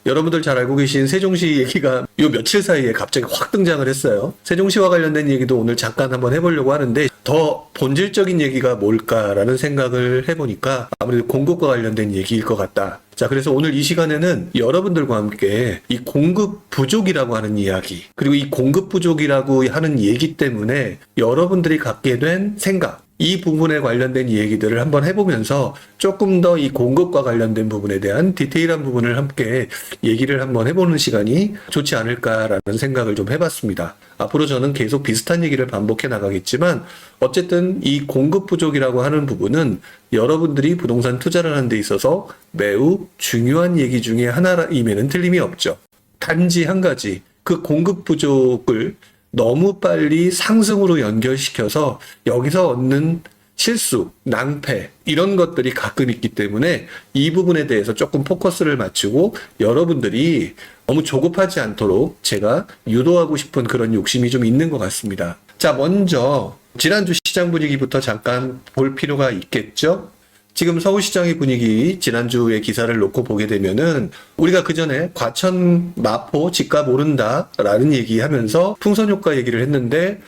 여러분들 잘 알고 계신 세종시 얘기가 요 며칠 사이에 갑자기 확 등장을 했어요. 세종시와 관련된 얘기도 오늘 잠깐 한번 해보려고 하는데 더 본질적인 얘기가 뭘까라는 생각을 해보니까 아무래도 공급과 관련된 얘기일 것 같다. 자, 그래서 오늘 이 시간에는 여러분들과 함께 이 공급 부족이라고 하는 이야기, 그리고 이 공급 부족이라고 하는 얘기 때문에 여러분들이 갖게 된 생각, 이 부분에 관련된 얘기들을 한번 해보면서 조금 더 이 공급과 관련된 부분에 대한 디테일한 부분을 함께 얘기를 한번 해보는 시간이 좋지 않을까라는 생각을 좀 해봤습니다. 앞으로 저는 계속 비슷한 얘기를 반복해 나가겠지만 어쨌든 이 공급 부족이라고 하는 부분은 여러분들이 부동산 투자를 하는 데 있어서 매우 중요한 얘기 중에 하나임에는 틀림이 없죠. 단지 한 가지, 그 공급 부족을 너무 빨리 상승으로 연결시켜서 여기서 얻는 실수, 낭패 이런 것들이 가끔 있기 때문에 이 부분에 대해서 조금 포커스를 맞추고 여러분들이 너무 조급하지 않도록 제가 유도하고 싶은 그런 욕심이 좀 있는 것 같습니다. 자, 먼저 지난주 시장 분위기부터 잠깐 볼 필요가 있겠죠? 지금 서울시장의 분위기 지난주에 기사를 놓고 보게 되면은 우리가 그 전에 과천 마포 집값 오른다라는 얘기하면서 풍선효과 얘기를 했는데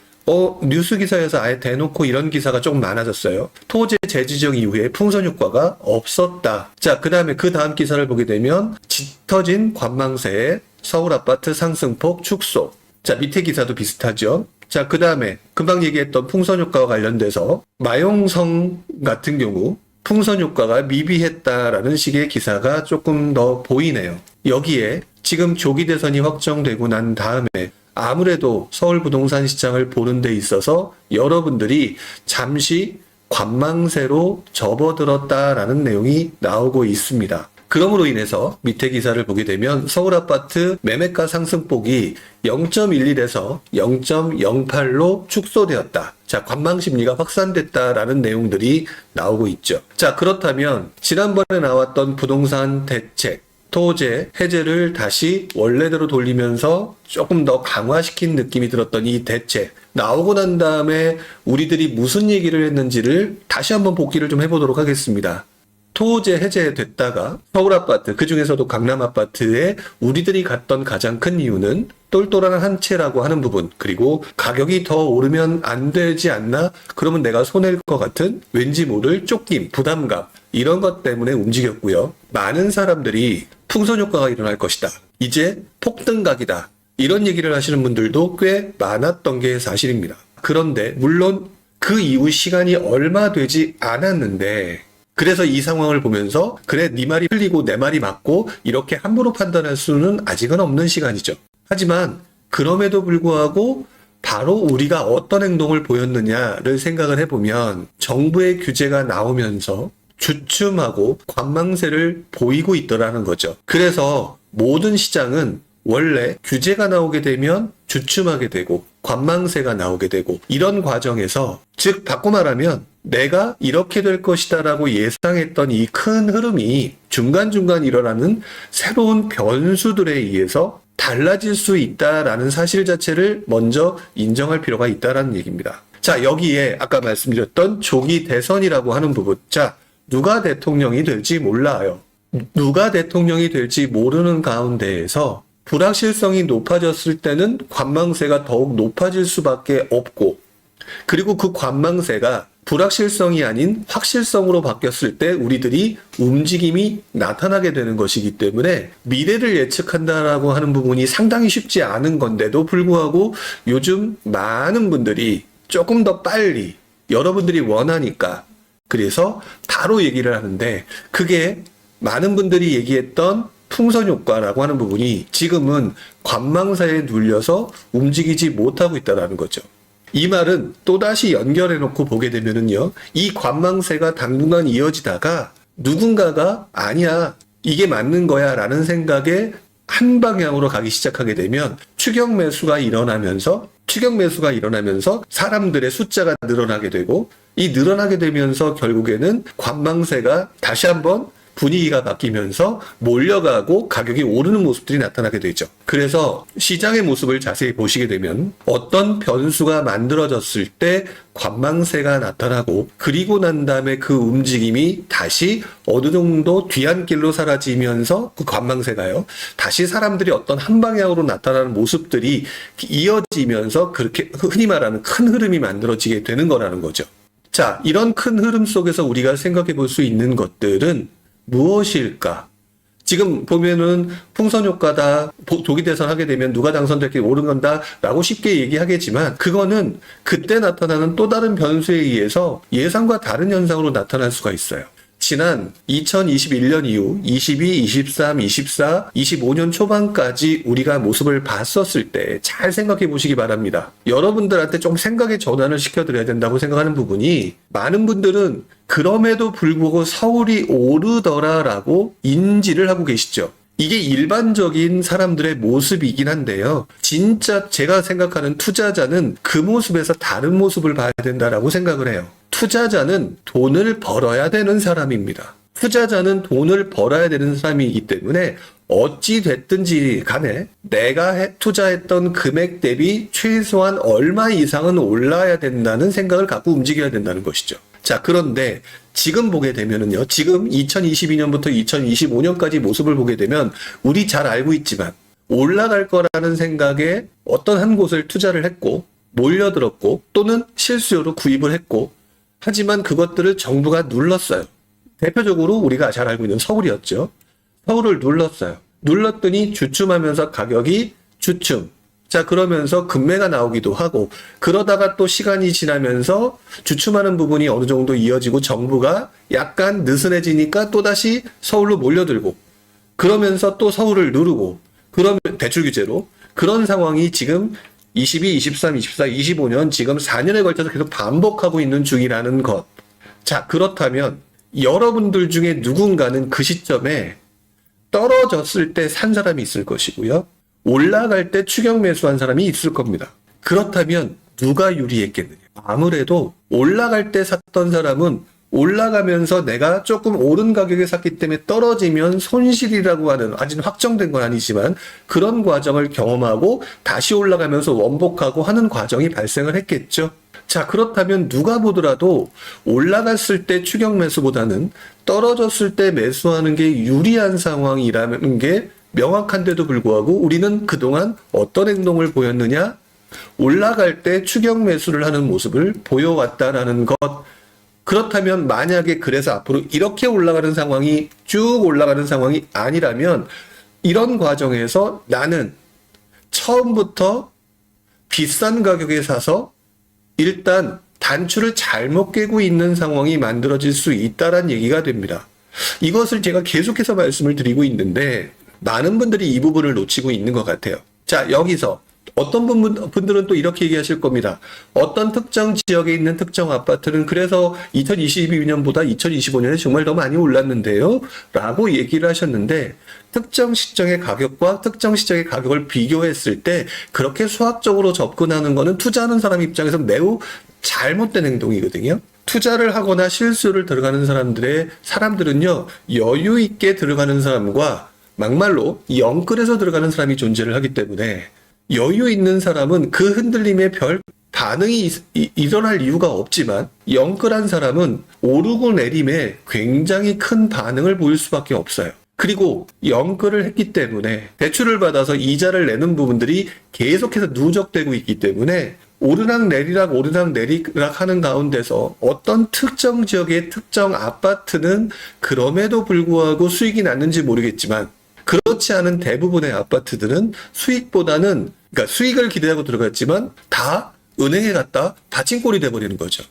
뉴스 기사에서 아예 대놓고 이런 기사가 조금 많아졌어요. 토지 재지정 이후에 풍선효과가 없었다. 자, 그 다음 기사를 보게 되면 짙어진 관망세에 서울 아파트 상승폭 축소. 자, 밑에 기사도 비슷하죠. 자, 그 다음에 금방 얘기했던 풍선효과와 관련돼서 마용성 같은 경우 풍선 효과가 미비했다라는 식의 기사가 조금 더 보이네요. 여기에 지금 조기 대선이 확정되고 난 다음에 아무래도 서울 부동산 시장을 보는 데 있어서 여러분들이 잠시 관망세로 접어들었다라는 내용이 나오고 있습니다. 그럼으로 인해서 밑에 기사를 보게 되면 서울 아파트 매매가 상승폭이 0.11에서 0.08로 축소되었다. 자, 관망 심리가 확산됐다라는 내용들이 나오고 있죠. 자, 그렇다면 지난번에 나왔던 부동산 대책, 토제 해제를 다시 원래대로 돌리면서 조금 더 강화시킨 느낌이 들었던 이 대책 나오고 난 다음에 우리들이 무슨 얘기를 했는지를 다시 한번 복기를 좀 해보도록 하겠습니다. 토제 해제됐다가 서울 아파트, 그 중에서도 강남 아파트에 우리들이 갔던 가장 큰 이유는 똘똘한 한 채라고 하는 부분, 그리고 가격이 더 오르면 안 되지 않나? 그러면 내가 손해일 것 같은 왠지 모를 쫓김, 부담감, 이런 것 때문에 움직였고요. 많은 사람들이 풍선 효과가 일어날 것이다. 이제 폭등각이다. 이런 얘기를 하시는 분들도 꽤 많았던 게 사실입니다. 그런데 물론 그 이후 시간이 얼마 되지 않았는데 그래서 이 상황을 보면서 그래 네 말이 틀리고 내 말이 맞고 이렇게 함부로 판단할 수는 아직은 없는 시간이죠. 하지만 그럼에도 불구하고 바로 우리가 어떤 행동을 보였느냐를 생각을 해보면 정부의 규제가 나오면서 주춤하고 관망세를 보이고 있더라는 거죠. 그래서 모든 시장은 원래 규제가 나오게 되면 주춤하게 되고 관망세가 나오게 되고 이런 과정에서 즉 바꿔 말하면 내가 이렇게 될 것이다 라고 예상했던 이 큰 흐름이 중간중간 일어나는 새로운 변수들에 의해서 달라질 수 있다라는 사실 자체를 먼저 인정할 필요가 있다라는 얘기입니다. 자, 여기에 아까 말씀드렸던 조기 대선이라고 하는 부분. 자, 누가 대통령이 될지 몰라요. 누가 대통령이 될지 모르는 가운데에서 불확실성이 높아졌을 때는 관망세가 더욱 높아질 수밖에 없고, 그리고 그 관망세가 불확실성이 아닌 확실성으로 바뀌었을 때 우리들이 움직임이 나타나게 되는 것이기 때문에 미래를 예측한다라고 하는 부분이 상당히 쉽지 않은 건데도 불구하고 요즘 많은 분들이 조금 더 빨리 여러분들이 원하니까 그래서 바로 얘기를 하는데 그게 많은 분들이 얘기했던 풍선 효과라고 하는 부분이 지금은 관망사에 눌려서 움직이지 못하고 있다는 거죠. 이 말은 또다시 연결해 놓고 보게 되면은요, 이 관망세가 당분간 이어지다가 누군가가 아니야, 이게 맞는 거야 라는 생각에 한 방향으로 가기 시작하게 되면 추격 매수가 일어나면서 사람들의 숫자가 늘어나게 되고 이 늘어나게 되면서 결국에는 관망세가 다시 한번 분위기가 바뀌면서 몰려가고 가격이 오르는 모습들이 나타나게 되죠. 그래서 시장의 모습을 자세히 보시게 되면 어떤 변수가 만들어졌을 때 관망세가 나타나고 그리고 난 다음에 그 움직임이 다시 어느 정도 뒤안길로 사라지면서 그 관망세가요. 다시 사람들이 어떤 한 방향으로 나타나는 모습들이 이어지면서 그렇게 흔히 말하는 큰 흐름이 만들어지게 되는 거라는 거죠. 자, 이런 큰 흐름 속에서 우리가 생각해 볼 수 있는 것들은 무엇일까? 지금 보면은 풍선 효과다, 조기 대선 하게 되면 누가 당선될게 오른건다 라고 쉽게 얘기하겠지만 그거는 그때 나타나는 또 다른 변수에 의해서 예상과 다른 현상으로 나타날 수가 있어요. 지난 2021년 이후 22, 23, 24, 25년 초반까지 우리가 모습을 봤었을 때 잘 생각해 보시기 바랍니다. 여러분들한테 좀 생각의 전환을 시켜드려야 된다고 생각하는 부분이 많은 분들은 그럼에도 불구하고 서울이 오르더라라고 인지를 하고 계시죠. 이게 일반적인 사람들의 모습이긴 한데요. 진짜 제가 생각하는 투자자는 그 모습에서 다른 모습을 봐야 된다라고 생각을 해요. 투자자는 돈을 벌어야 되는 사람입니다. 투자자는 돈을 벌어야 되는 사람이기 때문에 어찌 됐든지 간에 내가 투자했던 금액 대비 최소한 얼마 이상은 올라야 된다는 생각을 갖고 움직여야 된다는 것이죠. 자, 그런데 지금 보게 되면은요, 지금 2022년부터 2025년까지 모습을 보게 되면 우리 잘 알고 있지만 올라갈 거라는 생각에 어떤 한 곳을 투자를 했고 몰려들었고 또는 실수요로 구입을 했고 하지만 그것들을 정부가 눌렀어요. 대표적으로 우리가 잘 알고 있는 서울이었죠. 서울을 눌렀어요. 눌렀더니 주춤하면서 가격이 주춤. 자, 그러면서 급매가 나오기도 하고 그러다가 또 시간이 지나면서 주춤하는 부분이 어느 정도 이어지고 정부가 약간 느슨해지니까 또다시 서울로 몰려들고 그러면서 또 서울을 누르고 그러면 대출 규제로 그런 상황이 지금 22, 23, 24, 25년 지금 4년에 걸쳐서 계속 반복하고 있는 중이라는 것. 자, 그렇다면 여러분들 중에 누군가는 그 시점에 떨어졌을 때 산 사람이 있을 것이고요. 올라갈 때 추격 매수한 사람이 있을 겁니다. 그렇다면 누가 유리했겠느냐? 아무래도 올라갈 때 샀던 사람은 올라가면서 내가 조금 오른 가격에 샀기 때문에 떨어지면 손실이라고 하는 아직 확정된 건 아니지만 그런 과정을 경험하고 다시 올라가면서 원복하고 하는 과정이 발생을 했겠죠. 자, 그렇다면 누가 보더라도 올라갔을 때 추격 매수보다는 떨어졌을 때 매수하는 게 유리한 상황이라는 게 명확한데도 불구하고 우리는 그동안 어떤 행동을 보였느냐? 올라갈 때 추격 매수를 하는 모습을 보여왔다라는 것. 그렇다면 만약에 그래서 앞으로 이렇게 올라가는 상황이 쭉 올라가는 상황이 아니라면 이런 과정에서 나는 처음부터 비싼 가격에 사서 일단 단추를 잘못 깨고 있는 상황이 만들어질 수 있다는 얘기가 됩니다. 이것을 제가 계속해서 말씀을 드리고 있는데 많은 분들이 이 부분을 놓치고 있는 것 같아요. 자, 여기서 어떤 분들은 또 이렇게 얘기하실 겁니다. 어떤 특정 지역에 있는 특정 아파트는 그래서 2022년보다 2025년에 정말 더 많이 올랐는데요? 라고 얘기를 하셨는데 특정 시장의 가격과 특정 시장의 가격을 비교했을 때 그렇게 수학적으로 접근하는 거는 투자하는 사람 입장에서 매우 잘못된 행동이거든요. 투자를 하거나 실수를 들어가는 사람들은요, 여유 있게 들어가는 사람과 막말로 영끌에서 들어가는 사람이 존재를 하기 때문에 여유 있는 사람은 그 흔들림에 별 반응이 일어날 이유가 없지만 영끌한 사람은 오르고 내림에 굉장히 큰 반응을 보일 수밖에 없어요. 그리고 영끌을 했기 때문에 대출을 받아서 이자를 내는 부분들이 계속해서 누적되고 있기 때문에 오르락 내리락 하는 가운데서 어떤 특정 지역의 특정 아파트는 그럼에도 불구하고 수익이 났는지 모르겠지만 그렇지 않은 대부분의 아파트들은 수익보다는, 그러니까 수익을 기대하고 들어갔지만 다 은행에 갔다 받침골이 돼버리는 거죠.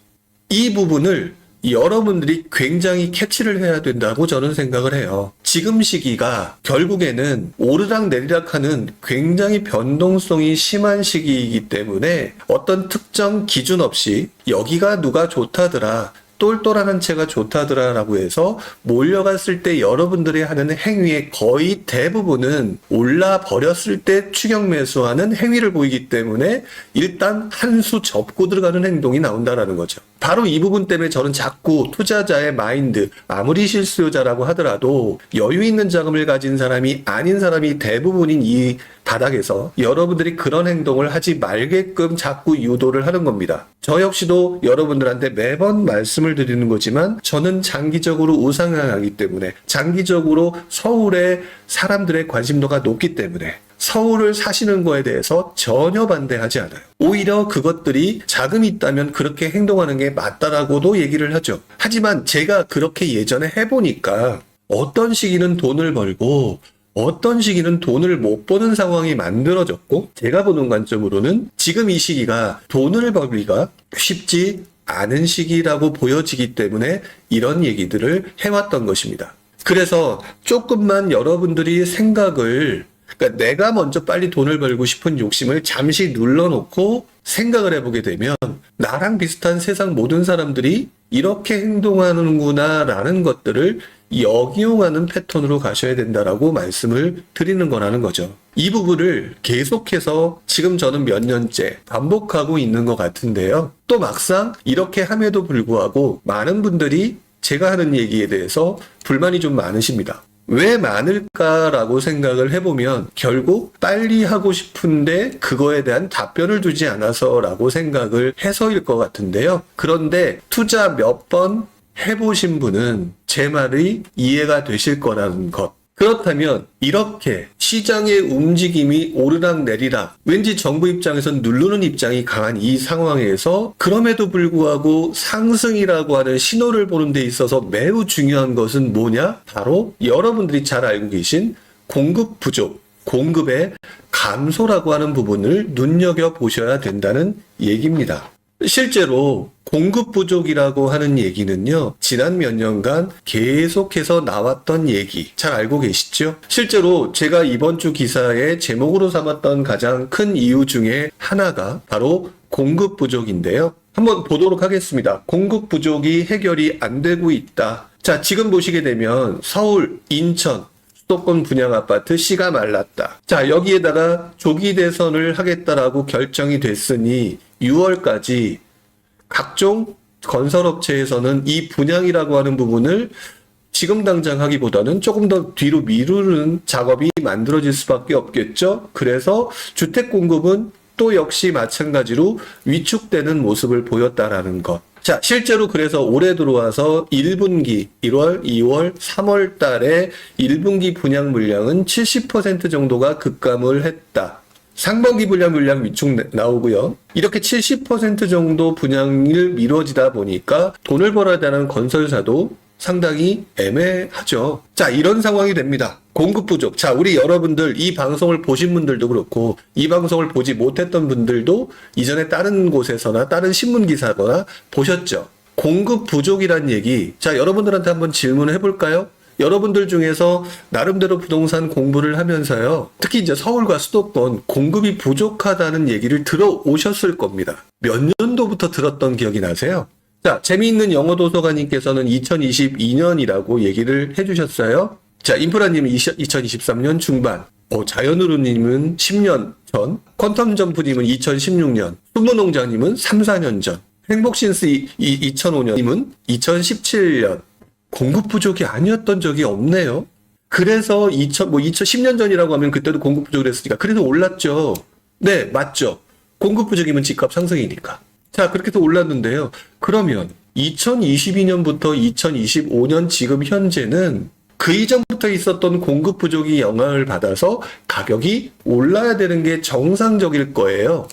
이 부분을 여러분들이 굉장히 캐치를 해야 된다고 저는 생각을 해요. 지금 시기가 결국에는 오르락 내리락 하는 굉장히 변동성이 심한 시기이기 때문에 어떤 특정 기준 없이 여기가 누가 좋다더라, 똘똘한 한 채가 좋다더라라고 해서 몰려갔을 때 여러분들이 하는 행위의 거의 대부분은 올라 버렸을 때 추격 매수하는 행위를 보이기 때문에 일단 한 수 접고 들어가는 행동이 나온다라는 거죠. 바로 이 부분 때문에 저는 자꾸 투자자의 마인드, 아무리 실수요자라고 하더라도 여유 있는 자금을 가진 사람이 아닌 사람이 대부분인 이 바닥에서 여러분들이 그런 행동을 하지 말게끔 자꾸 유도를 하는 겁니다. 저 역시도 여러분들한테 매번 말씀을 드리는 거지만 저는 장기적으로 우상향하기 때문에, 장기적으로 서울의 사람들의 관심도가 높기 때문에 서울을 사시는 거에 대해서 전혀 반대하지 않아요. 오히려 그것들이 자금이 있다면 그렇게 행동하는 게 맞다라고도 얘기를 하죠. 하지만 제가 그렇게 예전에 해보니까 어떤 시기는 돈을 벌고 어떤 시기는 돈을 못 버는 상황이 만들어졌고, 제가 보는 관점으로는 지금 이 시기가 돈을 벌기가 쉽지 않은 시기라고 보여지기 때문에 이런 얘기들을 해왔던 것입니다. 그래서 조금만 여러분들이 생각을, 그러니까 내가 먼저 빨리 돈을 벌고 싶은 욕심을 잠시 눌러놓고 생각을 해보게 되면 나랑 비슷한 세상 모든 사람들이 이렇게 행동하는구나 라는 것들을 역이용하는 패턴으로 가셔야 된다라고 말씀을 드리는 거라는 거죠. 이 부분을 계속해서 지금 저는 몇 년째 반복하고 있는 것 같은데요. 또 막상 이렇게 함에도 불구하고 많은 분들이 제가 하는 얘기에 대해서 불만이 좀 많으십니다. 왜 많을까라고 생각을 해보면 결국 빨리 하고 싶은데 그거에 대한 답변을 두지 않아서라고 생각을 해서일 것 같은데요. 그런데 투자 몇 번 해보신 분은 제 말이 이해가 되실 거라는 것. 그렇다면 이렇게 시장의 움직임이 오르락 내리락, 왠지 정부 입장에선 누르는 입장이 강한 이 상황에서 그럼에도 불구하고 상승이라고 하는 신호를 보는 데 있어서 매우 중요한 것은 뭐냐? 바로 여러분들이 잘 알고 계신 공급 부족, 공급의 감소라고 하는 부분을 눈여겨보셔야 된다는 얘기입니다. 실제로 공급 부족이라고 하는 얘기는요, 지난 몇 년간 계속해서 나왔던 얘기 잘 알고 계시죠? 실제로 제가 이번 주 기사의 제목으로 삼았던 가장 큰 이유 중에 하나가 바로 공급 부족인데요. 한번 보도록 하겠습니다. 공급 부족이 해결이 안 되고 있다. 자, 지금 보시게 되면 서울, 인천, 수도권 분양 아파트 씨가 말랐다. 자, 여기에다가 조기 대선을 하겠다라고 결정이 됐으니 6월까지 각종 건설업체에서는 이 분양이라고 하는 부분을 지금 당장 하기보다는 조금 더 뒤로 미루는 작업이 만들어질 수밖에 없겠죠. 그래서 주택 공급은 또 역시 마찬가지로 위축되는 모습을 보였다라는 것. 자, 실제로 그래서 올해 들어와서 1분기, 1월, 2월, 3월 달에 1분기 분양 물량은 70% 정도가 급감을 했다. 상반기 분양 물량 위축 나오고요. 이렇게 70% 정도 분양을 미뤄지다 보니까 돈을 벌어야 되는 건설사도 상당히 애매하죠. 자, 이런 상황이 됩니다. 공급 부족. 자, 우리 여러분들 이 방송을 보신 분들도 그렇고 이 방송을 보지 못했던 분들도 이전에 다른 곳에서나 다른 신문 기사거나 보셨죠. 공급 부족이란 얘기. 자, 여러분들한테 한번 질문을 해볼까요? 여러분들 중에서 나름대로 부동산 공부를 하면서요, 특히 이제 서울과 수도권 공급이 부족하다는 얘기를 들어오셨을 겁니다. 몇 년도부터 들었던 기억이 나세요? 자, 재미있는 영어 도서관님께서는 2022년이라고 얘기를 해주셨어요. 자, 인프라님은 2023년 중반, 자연으로님은 10년 전, 퀀텀점프님은 2016년, 수무농장님은 3, 4년 전, 행복신스 2005년님은 2017년. 공급 부족이 아니었던 적이 없네요. 그래서 2010년 전이라고 하면 그때도 공급 부족을 했으니까 그래서 올랐죠. 네, 맞죠. 공급 부족이면 집값 상승이니까. 자, 그렇게 해서 올랐는데요. 그러면 2022년부터 2025년 지금 현재는 그 이전부터 있었던 공급 부족이 영향을 받아서 가격이 올라야 되는 게 정상적일 거예요.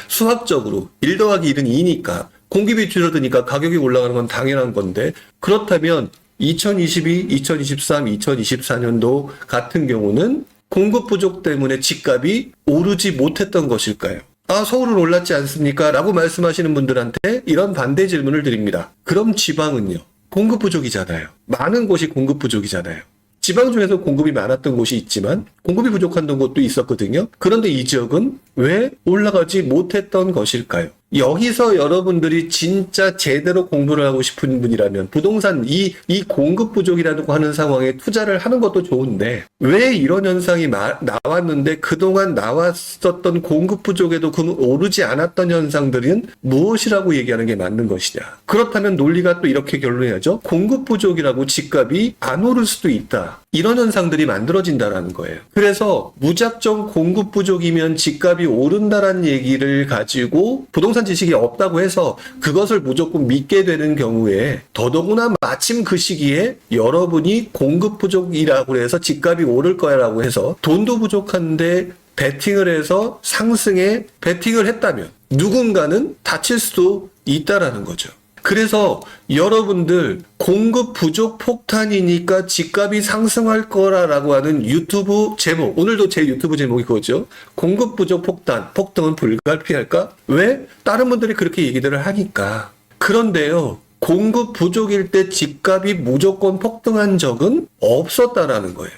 수학적으로 1 더하기 1은 2니까 공급이 줄어드니까 가격이 올라가는 건 당연한 건데, 그렇다면 2022, 2023, 2024년도 같은 경우는 공급 부족 때문에 집값이 오르지 못했던 것일까요? 아, 서울은 올랐지 않습니까? 라고 말씀하시는 분들한테 이런 반대 질문을 드립니다. 그럼 지방은요? 공급 부족이잖아요. 많은 곳이 공급 부족이잖아요. 지방 중에서 공급이 많았던 곳이 있지만 공급이 부족한 곳도 있었거든요. 그런데 이 지역은 왜 올라가지 못했던 것일까요? 여기서 여러분들이 진짜 제대로 공부를 하고 싶은 분이라면 부동산 이 공급 부족이라고 하는 상황에 투자를 하는 것도 좋은데 왜 이런 현상이 나왔는데 그동안 나왔었던 공급 부족에도 오르지 않았던 현상들은 무엇이라고 얘기하는 게 맞는 것이냐. 그렇다면 논리가 또 이렇게 결론해야죠. 공급 부족이라고 집값이 안 오를 수도 있다. 이런 현상들이 만들어진다라는 거예요. 그래서 무작정 공급 부족이면 집값이 오른다라는 얘기를 가지고 부동산 지식이 없다고 해서 그것을 무조건 믿게 되는 경우에 더더구나 마침 그 시기에 여러분이 공급 부족이라고 해서 집값이 오를 거야라고 해서 돈도 부족한데 베팅을 해서 상승에 베팅을 했다면 누군가는 다칠 수도 있다라는 거죠. 그래서 여러분들 공급 부족 폭탄이니까 집값이 상승할 거라고 하는 유튜브 제목, 오늘도 제 유튜브 제목이 그거죠. 공급 부족 폭탄, 폭등은 불가피할까? 왜? 다른 분들이 그렇게 얘기들을 하니까. 그런데요, 공급 부족일 때 집값이 무조건 폭등한 적은 없었다라는 거예요.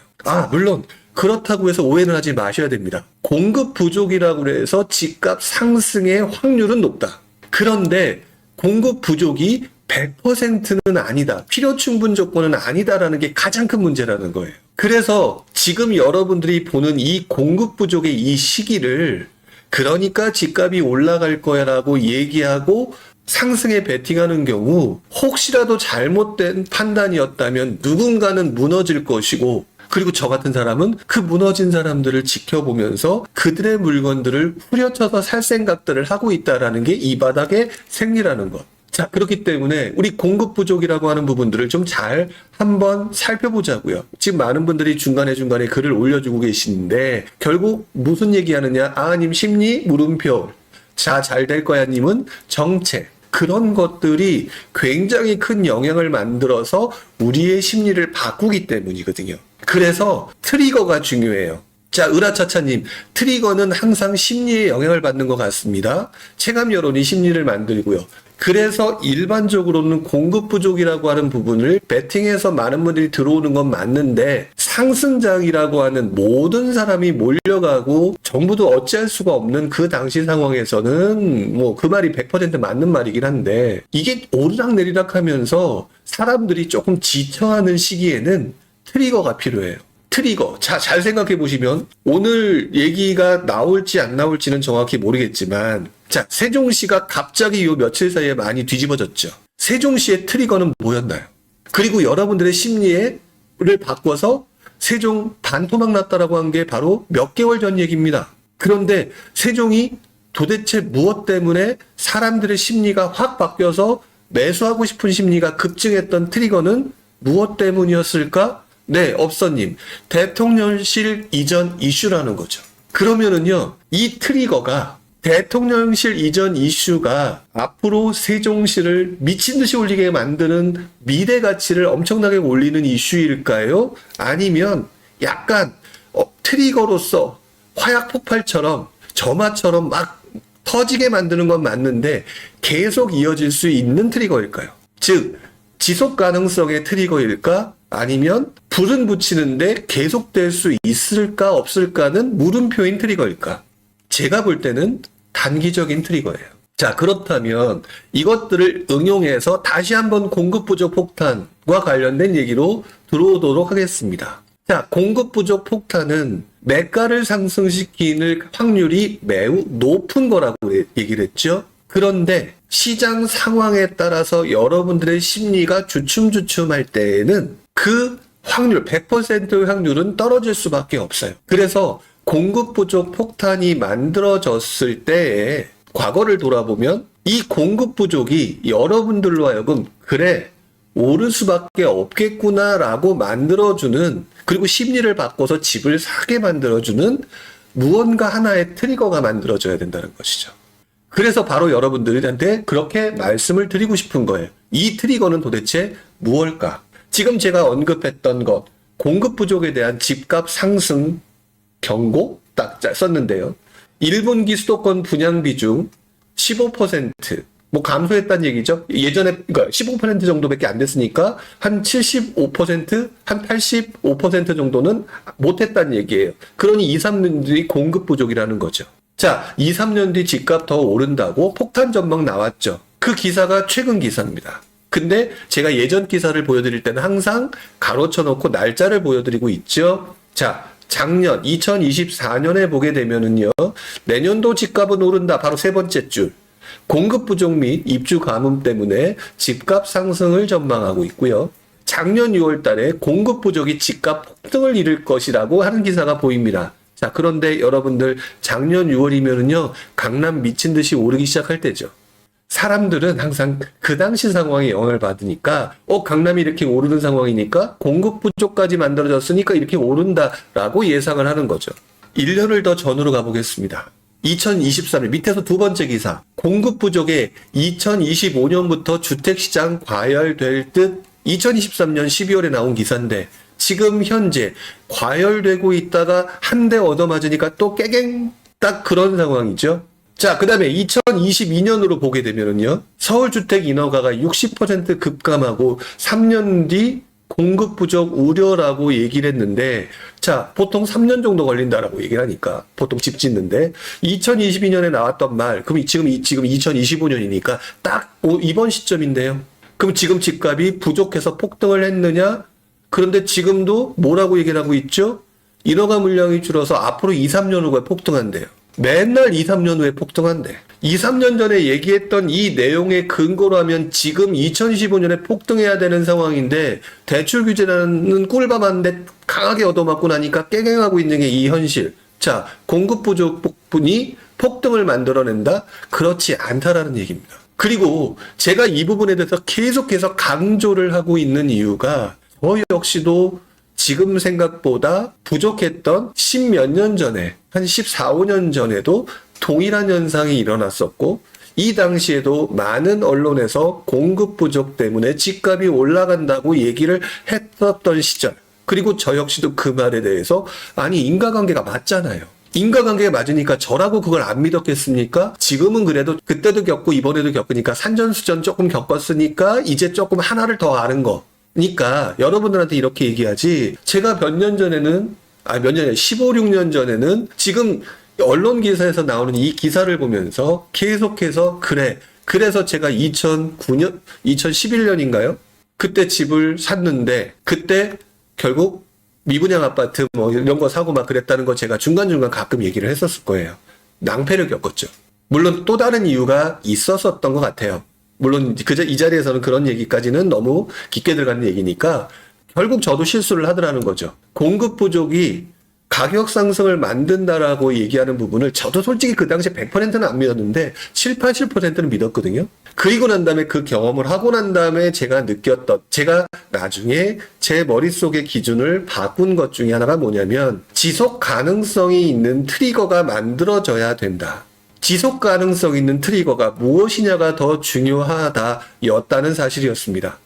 물론 그렇다고 해서 오해는 하지 마셔야 됩니다. 공급 부족이라고 해서 집값 상승의 확률은 높다. 그런데 공급 부족이 100%는 아니다. 필요 충분 조건은 아니다라는 게 가장 큰 문제라는 거예요. 그래서 지금 여러분들이 보는 이 공급 부족의 이 시기를 그러니까 집값이 올라갈 거야라고 얘기하고 상승에 베팅하는 경우 혹시라도 잘못된 판단이었다면 누군가는 무너질 것이고 그리고 저 같은 사람은 그 무너진 사람들을 지켜보면서 그들의 물건들을 후려쳐서 살 생각들을 하고 있다라는 게 이 바닥의 생리라는 것. 자, 그렇기 때문에 우리 공급 부족이라고 하는 부분들을 좀 잘 한번 살펴보자고요. 지금 많은 분들이 중간에 글을 올려주고 계시는데 결국 무슨 얘기하느냐? 님 심리 물음표. 자, 잘 될 거야 님은 정책. 그런 것들이 굉장히 큰 영향을 만들어서 우리의 심리를 바꾸기 때문이거든요. 그래서 트리거가 중요해요. 자, 으라차차님, 트리거는 항상 심리에 영향을 받는 것 같습니다. 체감 여론이 심리를 만들고요. 그래서 일반적으로는 공급 부족이라고 하는 부분을 베팅해서 많은 분들이 들어오는 건 맞는데 상승장이라고 하는 모든 사람이 몰려가고 정부도 어찌할 수가 없는 그 당시 상황에서는 뭐 그 말이 100% 맞는 말이긴 한데 이게 오르락내리락 하면서 사람들이 조금 지쳐하는 시기에는 트리거가 필요해요. 트리거. 자, 잘 생각해 보시면 오늘 얘기가 나올지 안 나올지는 정확히 모르겠지만 자, 세종시가 갑자기 요 며칠 사이에 많이 뒤집어졌죠. 세종시의 트리거는 뭐였나요? 그리고 여러분들의 심리를 바꿔서 세종 반토막 났다라고 한 게 바로 몇 개월 전 얘기입니다. 그런데 세종이 도대체 무엇 때문에 사람들의 심리가 확 바뀌어서 매수하고 싶은 심리가 급증했던 트리거는 무엇 때문이었을까? 네, 업서님. 대통령실 이전 이슈라는 거죠. 그러면은요, 이 트리거가 대통령실 이전 이슈가 앞으로 세종시를 미친 듯이 올리게 만드는 미래 가치를 엄청나게 올리는 이슈일까요? 아니면 약간 트리거로서 화약 폭발처럼 점화처럼 막 터지게 만드는 건 맞는데 계속 이어질 수 있는 트리거일까요? 즉, 지속 가능성의 트리거일까? 아니면 불은 붙이는데 계속될 수 있을까 없을까는 물음표인 트리거일까? 제가 볼 때는 단기적인 트리거예요. 자, 그렇다면 이것들을 응용해서 다시 한번 공급 부족 폭탄과 관련된 얘기로 들어오도록 하겠습니다. 자, 공급 부족 폭탄은 매가를 상승시키는 확률이 매우 높은 거라고 얘기를 했죠. 그런데 시장 상황에 따라서 여러분들의 심리가 주춤주춤할 때에는 그 확률, 100%의 확률은 떨어질 수밖에 없어요. 그래서 공급 부족 폭탄이 만들어졌을 때에 과거를 돌아보면 이 공급 부족이 여러분들로 하여금 그래, 오를 수밖에 없겠구나라고 만들어주는 그리고 심리를 바꿔서 집을 사게 만들어주는 무언가 하나의 트리거가 만들어져야 된다는 것이죠. 그래서 바로 여러분들한테 그렇게 말씀을 드리고 싶은 거예요. 이 트리거는 도대체 무엇일까? 지금 제가 언급했던 것, 공급 부족에 대한 집값 상승 경고 딱 썼는데요. 1분기 수도권 분양 비중 15% 뭐 감소했다는 얘기죠. 예전에 그러니까 15% 정도밖에 안 됐으니까 한 75%, 한 85% 정도는 못했다는 얘기예요. 그러니 2, 3년들이 공급 부족이라는 거죠. 자, 2, 3년 뒤 집값 더 오른다고 폭탄 전망 나왔죠. 그 기사가 최근 기사입니다. 근데 제가 예전 기사를 보여드릴 때는 항상 가로쳐 놓고 날짜를 보여드리고 있죠. 자, 작년 2024년에 보게 되면은요, 내년도 집값은 오른다. 바로 세 번째 줄. 공급 부족 및 입주 가뭄 때문에 집값 상승을 전망하고 있고요. 작년 6월 달에 공급 부족이 집값 폭등을 이룰 것이라고 하는 기사가 보입니다. 자, 그런데 여러분들 작년 6월이면은요, 강남 미친 듯이 오르기 시작할 때죠. 사람들은 항상 그 당시 상황에 영향을 받으니까 강남이 이렇게 오르는 상황이니까 공급 부족까지 만들어졌으니까 이렇게 오른다라고 예상을 하는 거죠. 1년을 더 전으로 가보겠습니다. 2023년 밑에서 두 번째 기사. 공급 부족에 2025년부터 주택시장 과열될 듯 2023년 12월에 나온 기사인데 지금 현재 과열되고 있다가 한 대 얻어맞으니까 또 깨갱 딱 그런 상황이죠. 자, 그 다음에 2022년으로 보게 되면은요, 서울주택 인허가가 60% 급감하고 3년 뒤 공급 부족 우려라고 얘기를 했는데, 자, 보통 3년 정도 걸린다라고 얘기를 하니까, 보통 집 짓는데, 2022년에 나왔던 말, 그럼 지금 2025년이니까 딱 이번 시점인데요. 그럼 지금 집값이 부족해서 폭등을 했느냐? 그런데 지금도 뭐라고 얘기를 하고 있죠? 인허가 물량이 줄어서 앞으로 2, 3년 후에 폭등한대요. 맨날 2, 3년 후에 폭등한대. 2, 3년 전에 얘기했던 이 내용의 근거로 하면 지금 2025년에 폭등해야 되는 상황인데 대출 규제라는 꿀밤한데 강하게 얻어맞고 나니까 깨갱하고 있는 게 이 현실. 자, 공급 부족 부분이 폭등을 만들어낸다? 그렇지 않다라는 얘기입니다. 그리고 제가 이 부분에 대해서 계속해서 강조를 하고 있는 이유가 저 역시도 지금 생각보다 부족했던 10몇 년 전에, 한 14, 15년 전에도 동일한 현상이 일어났었고, 이 당시에도 많은 언론에서 공급 부족 때문에 집값이 올라간다고 얘기를 했었던 시절. 그리고 저 역시도 그 말에 대해서, 아니, 인과관계가 맞잖아요. 인과관계가 맞으니까 저라고 그걸 안 믿었겠습니까? 지금은 그래도 그때도 겪고 이번에도 겪으니까 산전수전 조금 겪었으니까 이제 조금 하나를 더 아는 거. 그러니까 여러분들한테 이렇게 얘기하지, 제가 몇 년 전에는 15, 16년 전에는 지금 언론 기사에서 나오는 이 기사를 보면서 계속해서 그래서 제가 2009년 2011년인가요? 그때 집을 샀는데 그때 결국 미분양 아파트 뭐 이런 거 사고 막 그랬다는 거 제가 중간중간 가끔 얘기를 했었을 거예요. 낭패를 겪었죠. 물론 또 다른 이유가 있었었던 것 같아요. 물론 이 자리에서는 그런 얘기까지는 너무 깊게 들어가는 얘기니까 결국 저도 실수를 하더라는 거죠. 공급 부족이 가격 상승을 만든다라고 얘기하는 부분을 저도 솔직히 그 당시에 100%는 안 믿었는데 7, 80%는 믿었거든요. 그리고 난 다음에 그 경험을 하고 난 다음에 제가 나중에 제 머릿속의 기준을 바꾼 것 중에 하나가 뭐냐면 지속 가능성이 있는 트리거가 만들어져야 된다. 지속 가능성 있는 트리거가 무엇이냐가 더 중요하다였다는 사실이었습니다.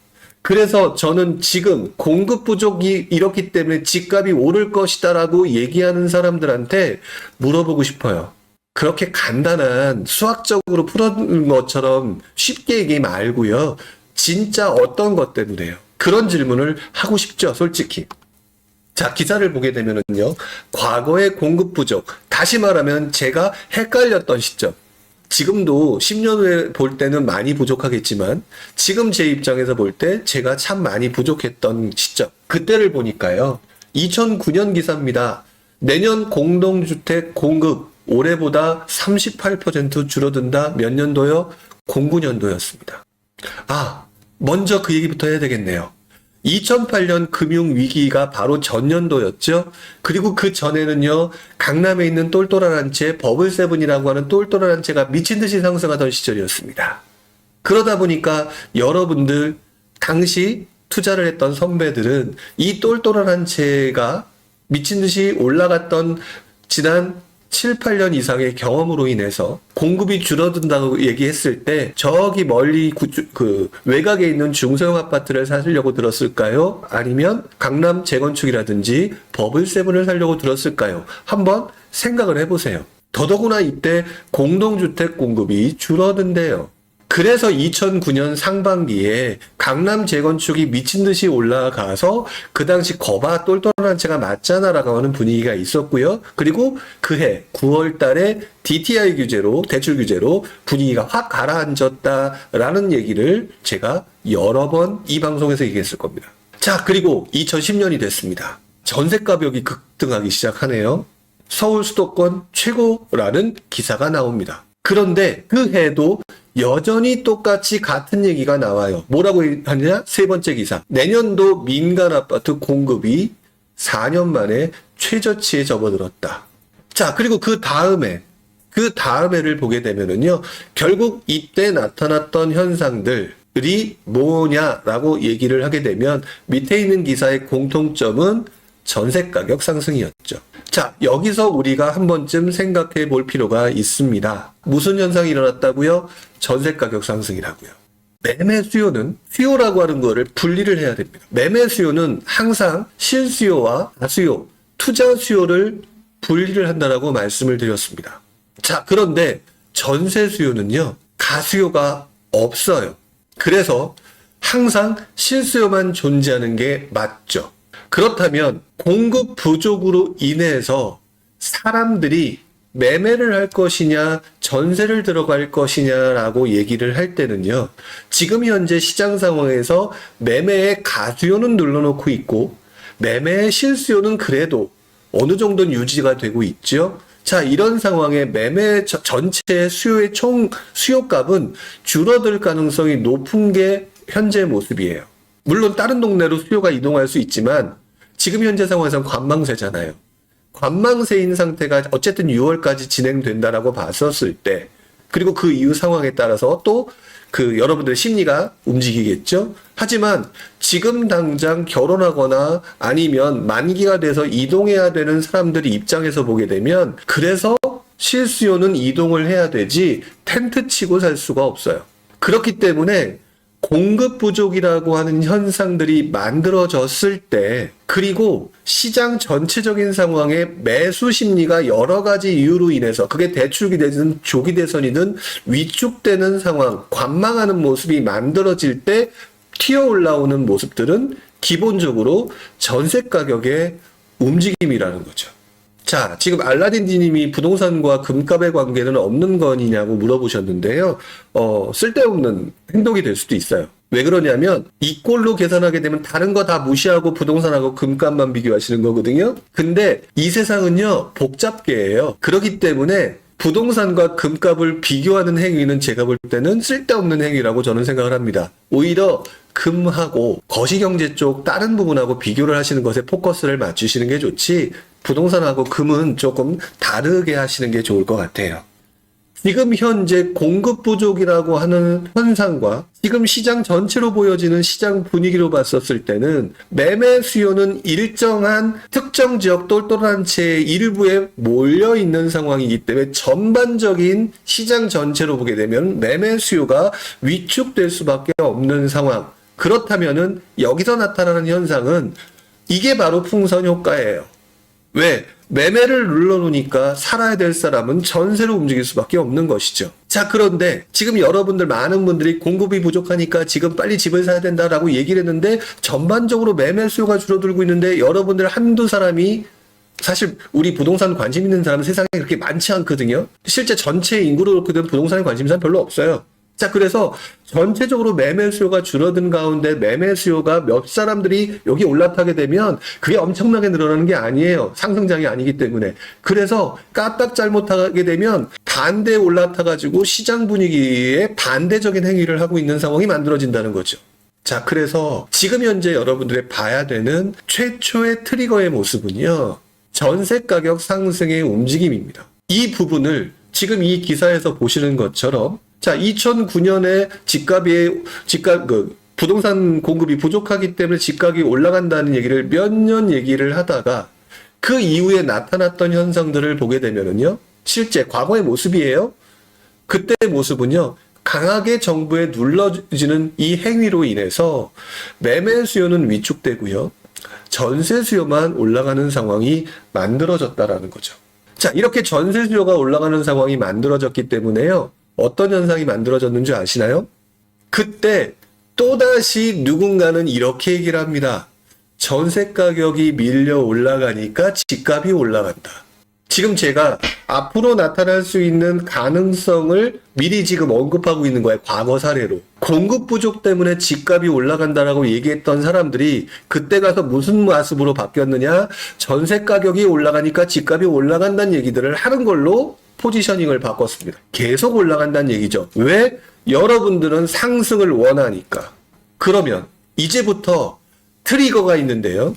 그래서 저는 지금 공급 부족이 이렇기 때문에 집값이 오를 것이다라고 얘기하는 사람들한테 물어보고 싶어요. 그렇게 간단한 수학적으로 풀어놓은 것처럼 쉽게 얘기하지 말고요. 진짜 어떤 것 때문에요? 그런 질문을 하고 싶죠, 솔직히. 자, 기사를 보게 되면은요, 과거의 공급 부족, 다시 말하면 제가 헷갈렸던 시점, 지금도 10년 후에 볼 때는 많이 부족하겠지만 지금 제 입장에서 볼 때 제가 참 많이 부족했던 시점, 그때를 보니까요, 2009년 기사입니다. 내년 공동주택 공급 올해보다 38% 줄어든다. 몇 년도요? 09년도였습니다. 먼저 그 얘기부터 해야 되겠네요. 2008년 금융위기가 바로 전년도였죠. 그리고 그 전에는요, 강남에 있는 똘똘한 한 채, 버블세븐이라고 하는 똘똘한 한 채가 미친듯이 상승하던 시절이었습니다. 그러다 보니까 여러분들, 당시 투자를 했던 선배들은 이 똘똘한 한 채가 미친듯이 올라갔던 지난 7, 8년 이상의 경험으로 인해서 공급이 줄어든다고 얘기했을 때 저기 멀리 외곽에 있는 중소형 아파트를 사시려고 들었을까요? 아니면 강남 재건축이라든지 버블세븐을 사려고 들었을까요? 한번 생각을 해보세요. 더더구나 이때 공동주택 공급이 줄어든대요. 그래서 2009년 상반기에 강남 재건축이 미친 듯이 올라가서 그 당시 거봐 똘똘한 채가 맞잖아라고 하는 분위기가 있었고요. 그리고 그해 9월 달에 DTI 규제로, 대출 규제로 분위기가 확 가라앉았다라는 얘기를 제가 여러 번 이 방송에서 얘기했을 겁니다. 자, 그리고 2010년이 됐습니다. 전세 가격이 급등하기 시작하네요. 서울 수도권 최고라는 기사가 나옵니다. 그런데 그 해도 여전히 똑같이 같은 얘기가 나와요. 뭐라고 하느냐? 세 번째 기사. 내년도 민간 아파트 공급이 4년 만에 최저치에 접어들었다. 자, 그리고 그 다음해를 보게 되면은요, 결국 이때 나타났던 현상들이 뭐냐라고 얘기를 하게 되면 밑에 있는 기사의 공통점은 전세 가격 상승이었죠. 자, 여기서 우리가 한 번쯤 생각해 볼 필요가 있습니다. 무슨 현상이 일어났다고요? 전세 가격 상승이라고요. 매매 수요는, 수요라고 하는 거를 분리를 해야 됩니다. 매매 수요는 항상 실수요와 가수요, 투자 수요를 분리를 한다라고 말씀을 드렸습니다. 자, 그런데 전세 수요는요, 가수요가 없어요. 그래서 항상 실수요만 존재하는 게 맞죠. 그렇다면 공급 부족으로 인해서 사람들이 매매를 할 것이냐, 전세를 들어갈 것이냐라고 얘기를 할 때는요, 지금 현재 시장 상황에서 매매의 가수요는 눌러놓고 있고, 매매의 실수요는 그래도 어느 정도는 유지가 되고 있죠. 자, 이런 상황에 매매 전체 수요의 총 수요값은 줄어들 가능성이 높은 게 현재 모습이에요. 물론 다른 동네로 수요가 이동할 수 있지만 지금 현재 상황에서는 관망세잖아요. 관망세인 상태가 어쨌든 6월까지 진행된다라고 봤었을 때, 그리고 그 이후 상황에 따라서 또 그 여러분들의 심리가 움직이겠죠. 하지만 지금 당장 결혼하거나 아니면 만기가 돼서 이동해야 되는 사람들이 입장에서 보게 되면, 그래서 실수요는 이동을 해야 되지 텐트 치고 살 수가 없어요. 그렇기 때문에 공급 부족이라고 하는 현상들이 만들어졌을 때, 그리고 시장 전체적인 상황에 매수 심리가 여러 가지 이유로 인해서, 그게 대출이 되든 조기 대선이든 위축되는 상황, 관망하는 모습이 만들어질 때 튀어 올라오는 모습들은 기본적으로 전세 가격의 움직임이라는 거죠. 자, 지금 알라딘님이 부동산과 금값의 관계는 없는 거냐고 물어보셨는데요. 쓸데없는 행동이 될 수도 있어요. 왜 그러냐면 이 꼴로 계산하게 되면 다른 거 다 무시하고 부동산하고 금값만 비교하시는 거거든요. 근데 이 세상은요, 복잡계예요. 그렇기 때문에 부동산과 금값을 비교하는 행위는 제가 볼 때는 쓸데없는 행위라고 저는 생각을 합니다. 오히려 금하고 거시경제 쪽 다른 부분하고 비교를 하시는 것에 포커스를 맞추시는 게 좋지, 부동산하고 금은 조금 다르게 하시는 게 좋을 것 같아요. 지금 현재 공급 부족이라고 하는 현상과 지금 시장 전체로 보여지는 시장 분위기로 봤었을 때는 매매 수요는 일정한 특정 지역 똘똘한 채의 일부에 몰려 있는 상황이기 때문에 전반적인 시장 전체로 보게 되면 매매 수요가 위축될 수밖에 없는 상황. 그렇다면은 여기서 나타나는 현상은 이게 바로 풍선 효과예요. 왜? 매매를 눌러놓으니까 살아야 될 사람은 전세로 움직일 수밖에 없는 것이죠. 자, 그런데 지금 여러분들 많은 분들이 공급이 부족하니까 지금 빨리 집을 사야 된다라고 얘기를 했는데 전반적으로 매매 수요가 줄어들고 있는데 여러분들 한두 사람이, 사실 우리 부동산 관심 있는 사람은 세상에 그렇게 많지 않거든요. 실제 전체 인구로 그렇게 되면 부동산에 관심 있는 사람 별로 없어요. 자, 그래서 전체적으로 매매 수요가 줄어든 가운데 매매 수요가 몇 사람들이 여기 올라타게 되면 그게 엄청나게 늘어나는 게 아니에요. 상승장이 아니기 때문에. 그래서 까딱 잘못하게 되면 반대에 올라타가지고 시장 분위기에 반대적인 행위를 하고 있는 상황이 만들어진다는 거죠. 자, 그래서 지금 현재 여러분들이 봐야 되는 최초의 트리거의 모습은요, 전세 가격 상승의 움직임입니다. 이 부분을 지금 이 기사에서 보시는 것처럼, 자, 2009년에 부동산 공급이 부족하기 때문에 집값이 올라간다는 얘기를 몇 년 얘기를 하다가 그 이후에 나타났던 현상들을 보게 되면은요, 실제 과거의 모습이에요. 그때의 모습은요, 강하게 정부에 눌러지는 이 행위로 인해서 매매 수요는 위축되고요, 전세 수요만 올라가는 상황이 만들어졌다라는 거죠. 자, 이렇게 전세 수요가 올라가는 상황이 만들어졌기 때문에요, 어떤 현상이 만들어졌는지 아시나요? 그때 또다시 누군가는 이렇게 얘기를 합니다. 전세 가격이 밀려 올라가니까 집값이 올라간다. 지금 제가 앞으로 나타날 수 있는 가능성을 미리 지금 언급하고 있는 거예요. 과거 사례로. 공급 부족 때문에 집값이 올라간다라고 얘기했던 사람들이 그때 가서 무슨 모습으로 바뀌었느냐? 전세 가격이 올라가니까 집값이 올라간다는 얘기들을 하는 걸로 포지셔닝을 바꿨습니다. 계속 올라간다는 얘기죠. 왜? 여러분들은 상승을 원하니까. 그러면 이제부터 트리거가 있는데요.